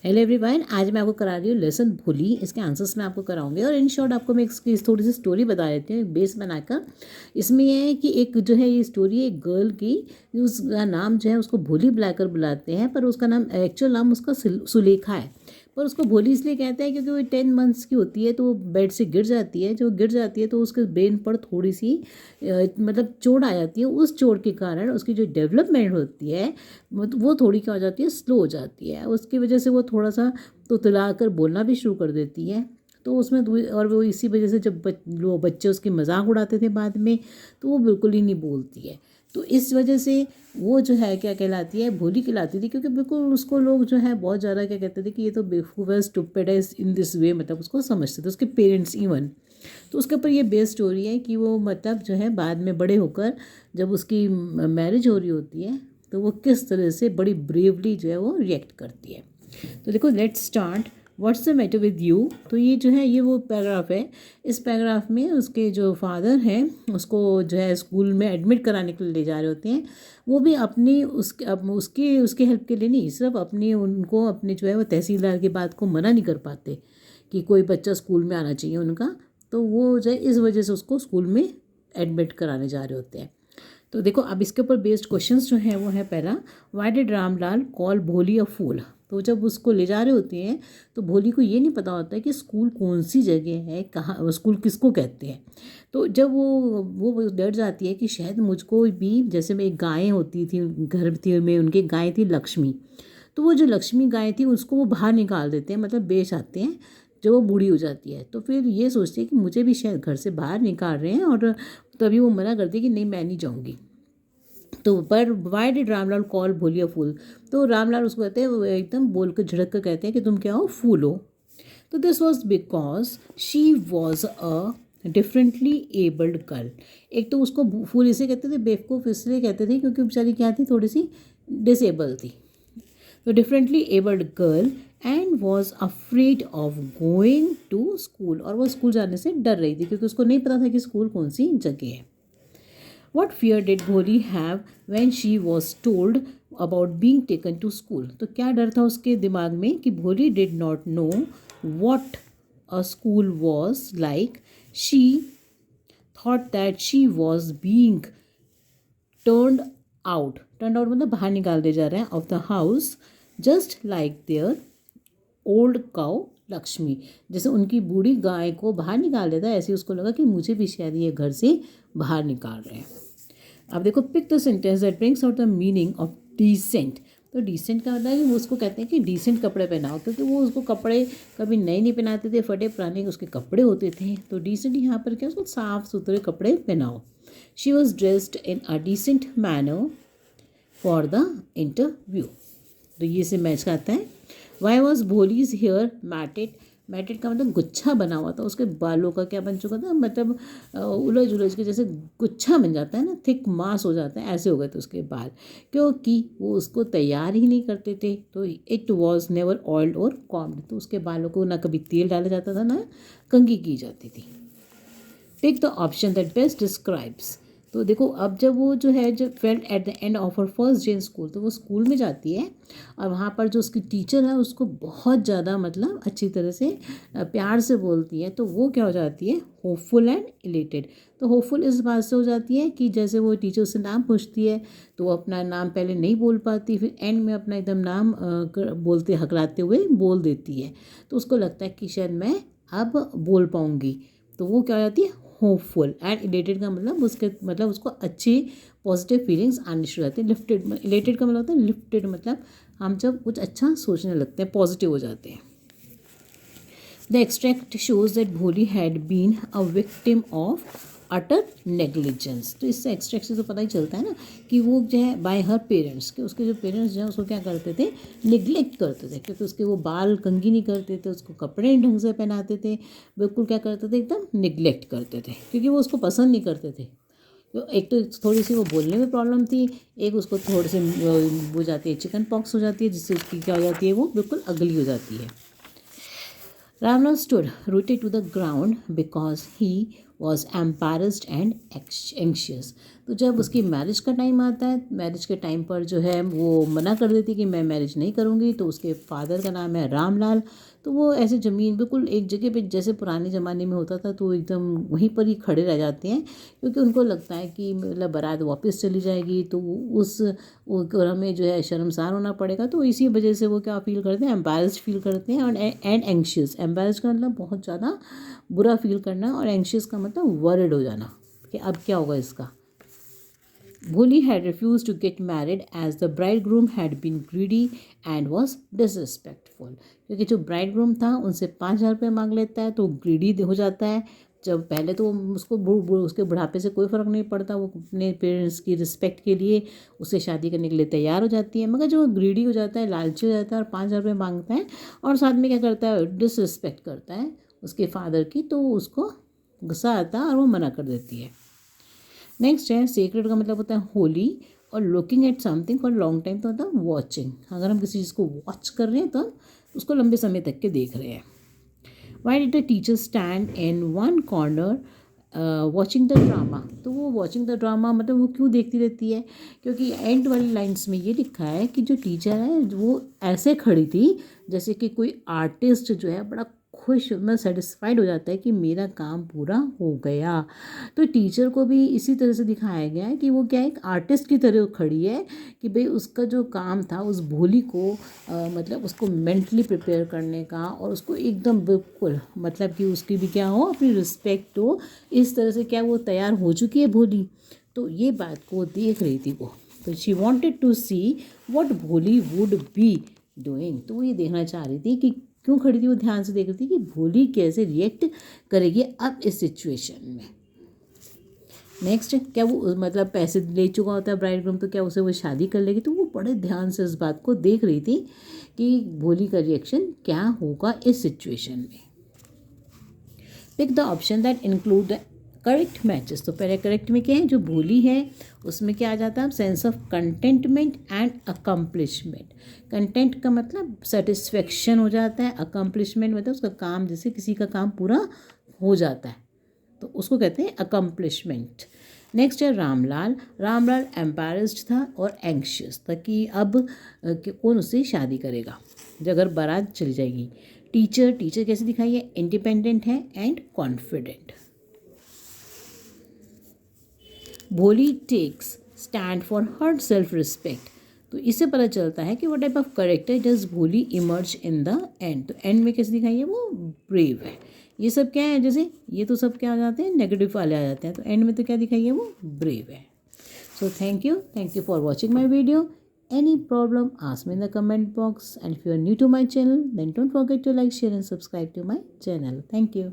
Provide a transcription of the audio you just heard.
Hello everyone, आज मैं आपको करा रही हूँ लेसन भोली। इसके आंसर्स मैं आपको कराऊंगी और इन शॉर्ट आपको मैं इसकी थोड़ी सी स्टोरी बता देती हूँ, एक बेस बनाकर। इसमें यह है कि एक जो है ये स्टोरी है एक गर्ल की, उसका नाम जो है उसको भोली बुलाकर बुलाते हैं, पर उसका नाम एक्चुअल नाम उसका सुलेखा है। पर उसको भोली इसलिए कहते हैं क्योंकि वो 10 मंथ्स की होती है तो वो बेड से गिर जाती है। जो गिर जाती है तो उसके ब्रेन पर थोड़ी सी मतलब चोट आ जाती है। उस चोट के कारण उसकी जो डेवलपमेंट होती है वो थोड़ी क्या हो जाती है, स्लो हो जाती है। उसकी वजह से वो थोड़ा सा तुतला कर बोलना भी शुरू कर देती है। तो उसमें और वो इसी वजह से जब लोग बच्चे उसकी मजाक उड़ाते थे बाद में, तो वो बिल्कुल ही नहीं बोलती है। तो इस वजह से वो जो है क्या कहलाती है, भोली कहलाती थी, क्योंकि बिल्कुल उसको लोग जो है बहुत ज़्यादा क्या कहते थे कि ये तो बेवकूफ़ है, स्टूपिड है इन दिस वे, मतलब उसको समझते थे उसके पेरेंट्स इवन। तो उसके ऊपर ये बेस्ड स्टोरी है कि वो मतलब जो है बाद में बड़े होकर जब उसकी मैरिज हो रही होती है तो वो किस तरह से बड़ी ब्रेवली जो है वो रिएक्ट करती है। तो देखो, let's start. What's the matter with you. तो ये जो है ये वो पैराग्राफ है। इस पैराग्राफ में उसके जो फादर हैं उसको जो है स्कूल में एडमिट कराने के लिए ले जा रहे होते हैं। वो भी अपनी उसके हेल्प के लिए नहीं, सिर्फ अपनी उनको अपने जो है वो तहसीलदार की बात को मना नहीं कर पाते कि कोई बच्चा स्कूल में आना चाहिए उनका। तो वो जो है इस वजह से उसको स्कूल में एडमिट कराने जा रहे होते हैं। तो देखो, अब इसके ऊपर बेस्ड क्वेश्चंस जो हैं वो है पहला, व्हाई डिड रामलाल कॉल भोली अ फूल। तो जब उसको ले जा रहे होते हैं तो भोली को ये नहीं पता होता है कि स्कूल कौन सी जगह है, कहाँ स्कूल किसको कहते हैं। तो जब वो डर जाती है कि शायद मुझको भी, जैसे में एक गायें होती थी घर थी में, उनकी गाय थी लक्ष्मी। तो वो जो लक्ष्मी गाय थी उसको वो बाहर निकाल देते हैं, मतलब बेच आते हैं जब वो बूढ़ी हो जाती है। तो फिर ये सोचती है कि मुझे भी शायद घर से बाहर निकाल रहे हैं, और तभी वो मना करती है कि नहीं, मैं नहीं जाऊँगी। तो पर वाई डिड रामलाल कॉल भोली अ फूल। तो रामलाल उसको कहते हैं, वो एकदम बोल कर झड़क कर कहते हैं कि तुम क्या हो, फूल हो। तो this was because she was a differently abled girl. एक तो उसको फूल इसे कहते थे, बेवकूफ़ इसलिए कहते थे क्योंकि बेचारी क्या थी, थोड़ी सी डिसेबल थी। तो differently abled girl and was afraid of going to school. और वो स्कूल जाने से डर रही थी क्योंकि उसको नहीं पता था कि स्कूल कौन सी जगह है। What fear did Bholi have when she was told about being taken to school? तो क्या डर था उसके दिमाग में कि भोली did not know what a school was like. She thought that she was being turned out. Turned out मतलब बाहर निकाल दिया जा रहा है of the house, just like their old cow Lakshmi. जैसे उनकी बूढ़ी गाय को बाहर निकाल देता है, ऐसे उसको लगा कि मुझे भी शायद ये घर से बाहर निकाल रहे हैं। अब देखो, pick the sentence that brings out the meaning of decent. तो डिसेंट का मतलब है कि वो उसको कहते हैं कि डिसेंट कपड़े पहनाओ, क्योंकि वो उसको कपड़े कभी नए नहीं पहनाते थे, फटे पुराने उसके कपड़े होते थे। तो डिसेंट यहाँ पर क्या, उसको साफ सुथरे कपड़े पहनाओ। She was dressed in a decent manner for the interview. तो ये से मैच करता है। Why was Bholi's hair matted. Matted का मतलब गुच्छा बना हुआ था, उसके बालों का क्या बन चुका था, मतलब उलझ उलझ के जैसे गुच्छा बन जाता है ना, थिक मास हो जाता है, ऐसे हो गए थे उसके बाल, क्योंकि वो उसको तैयार ही नहीं करते थे। तो इट वॉज नेवर ऑयल्ड और कॉम्ड। तो उसके बालों को ना कभी तेल डाला जाता था ना कंघी की जाती थी। Take the option that best describes. तो देखो, अब जब वो जो है जब felt at the end of her first day in school, तो वो स्कूल में जाती है और वहाँ पर जो उसकी टीचर है उसको बहुत ज़्यादा मतलब अच्छी तरह से प्यार से बोलती है। तो वो क्या हो जाती है, होपफुल एंड इलेटेड। तो होपफुल इस बात से हो जाती है कि जैसे वो टीचर उससे नाम पूछती है तो वो अपना नाम पहले नहीं बोल पाती, फिर एंड में अपना एकदम नाम बोलते हकलाते हुए बोल देती है। तो उसको लगता है कि शायद मैं अब बोल पाऊँगी। तो वो क्या हो जाती है, होपफुल। एंड इलेटेड का मतलब उसके मतलब उसको अच्छी पॉजिटिव फीलिंग्स आनी शुरू होती है। लिफ्टेड, इलेटेड का मतलब होता है लिफ्टेड, मतलब हम जब कुछ अच्छा सोचने लगते हैं, पॉजिटिव हो जाते हैं। The extract shows that Bholi had been a victim of utter negligence. तो इससे एक्सट्रैक्ट से तो पता ही चलता है ना कि वो जो है बाय हर पेरेंट्स, के उसके जो पेरेंट्स जो है उसको क्या करते थे, निगलेक्ट करते थे। क्योंकि उसके वो बाल कंघी नहीं करते थे, उसको कपड़े नहीं ढंग से पहनाते थे, बिल्कुल क्या करते थे, एकदम निगलेक्ट करते थे, क्योंकि वो उसको पसंद नहीं करते थे। तो एक तो थोड़ी सी वो बोलने में प्रॉब्लम थी, एक उसको थोड़ी सी हो जाती है, चिकन पॉक्स हो जाती है, जिससे उसकी क्या हो जाती है, वो बिल्कुल अगली हो जाती है। Ramlal stood rooted to the ground because he was embarrassed and anxious. तो जब उसकी मैरिज का टाइम आता है, मैरिज के टाइम पर जो है वो मना कर देती कि मैं मैरिज नहीं करूँगी। तो उसके फादर का नाम है रामलाल। तो वो ऐसे ज़मीन बिल्कुल एक जगह पे जैसे पुराने ज़माने में होता था, तो एकदम वहीं पर ही खड़े रह जाते हैं, क्योंकि उनको लगता है कि मतलब बारात वापस चली जाएगी तो उस हमें जो है शर्मसार होना पड़ेगा। तो इसी वजह से वो क्या फील करते हैं, एम्बैरेस्ड फील करते हैं। और एंड एंशियस, एम्बैरेस्ड का मतलब बहुत ज़्यादा बुरा फील करना, और एंशियस का मतलब वरिड हो जाना कि अब क्या होगा इसका। Bholi had refused to get married as the bridegroom had been greedy and was disrespectful। क्योंकि जो ब्राइडग्रूम था उनसे 5,000 रुपये मांग लेता है तो ग्रीडी हो जाता है। जब पहले तो उसको उसके बुढ़ापे से कोई फ़र्क नहीं पड़ता, वो अपने पेरेंट्स की रिस्पेक्ट के लिए उससे शादी करने के लिए तैयार हो जाती है। मगर जो ग्रीडी हो जाता है, लालची हो जाता है और 5,000 रुपये मांगता है, और साथ में क्या करता है, डिसरिस्पेक्ट करता है उसके फादर की, तो उसको गुस्सा आता है और वो मना कर देती है। नेक्स्ट है सेक्रेड का मतलब होता है होली, और looking at something for long time तो होता है वॉचिंग। अगर हम किसी चीज़ को वॉच कर रहे हैं तो हम उसको लंबे समय तक के देख रहे हैं। Why did the teacher stand in one corner watching the drama. तो वो वॉचिंग द ड्रामा मतलब वो क्यों देखती रहती है, क्योंकि एंड वाली लाइन्स में ये लिखा है कि जो टीचर है वो ऐसे खड़ी थी जैसे कि कोई आर्टिस्ट जो है बड़ा खुश मतलब सेटिस्फाइड हो जाता है कि मेरा काम पूरा हो गया। तो टीचर को भी इसी तरह से दिखाया गया है कि वो क्या एक आर्टिस्ट की तरह खड़ी है, कि भाई उसका जो काम था उस भोली को मतलब उसको मेंटली प्रिपेयर करने का, और उसको एकदम बिल्कुल मतलब कि उसकी भी क्या हो, अपनी रिस्पेक्ट हो, इस तरह से क्या वो तैयार हो चुकी है भोली। तो ये बात को देख रही थी वो, तो she wanted to see what Bholi would be doing. तो वो ये देखना चाह रही थी कि क्यों खड़ी थी, वो ध्यान से देख रही थी कि भोली कैसे रिएक्ट करेगी अब इस सिचुएशन में। नेक्स्ट, क्या वो मतलब पैसे ले चुका होता है ब्राइडग्रूम, तो क्या उसे वो शादी कर लेगी। तो वो बड़े ध्यान से इस बात को देख रही थी कि भोली का रिएक्शन क्या होगा इस सिचुएशन में। Pick the option that include the correct matches. तो पहले करेक्ट में क्या है, जो भोली है उसमें क्या आ जाता है, sense of contentment and accomplishment. Content का मतलब सेटिस्फेक्शन हो जाता है, अकम्पलिशमेंट मतलब उसका काम, जैसे किसी का काम पूरा हो जाता है तो उसको कहते हैं अकम्पलिशमेंट। नेक्स्ट है रामलाल। रामलाल एम्पैरेस्ड था और एंशियस था कि अब कौन उससे शादी करेगा जब अगर बारात चली जाएगी। टीचर, टीचर कैसे दिखाई है, इंडिपेंडेंट है and confident. Bholi takes stand for her self respect. तो इससे पता चलता है कि वो type of character does Bholi emerge in the end. तो एंड में कैसे दिखाई है, वो ब्रेव है। ये सब क्या है, जैसे ये तो सब क्या आ जाते हैं, नेगेटिव वाले आ जाते हैं, तो एंड में तो क्या दिखाई है, वो ब्रेव है। So thank you for watching my video. Any problem, ask me in the comment box. And if you are new to my channel, then don't forget to like, share and subscribe to my channel. Thank you.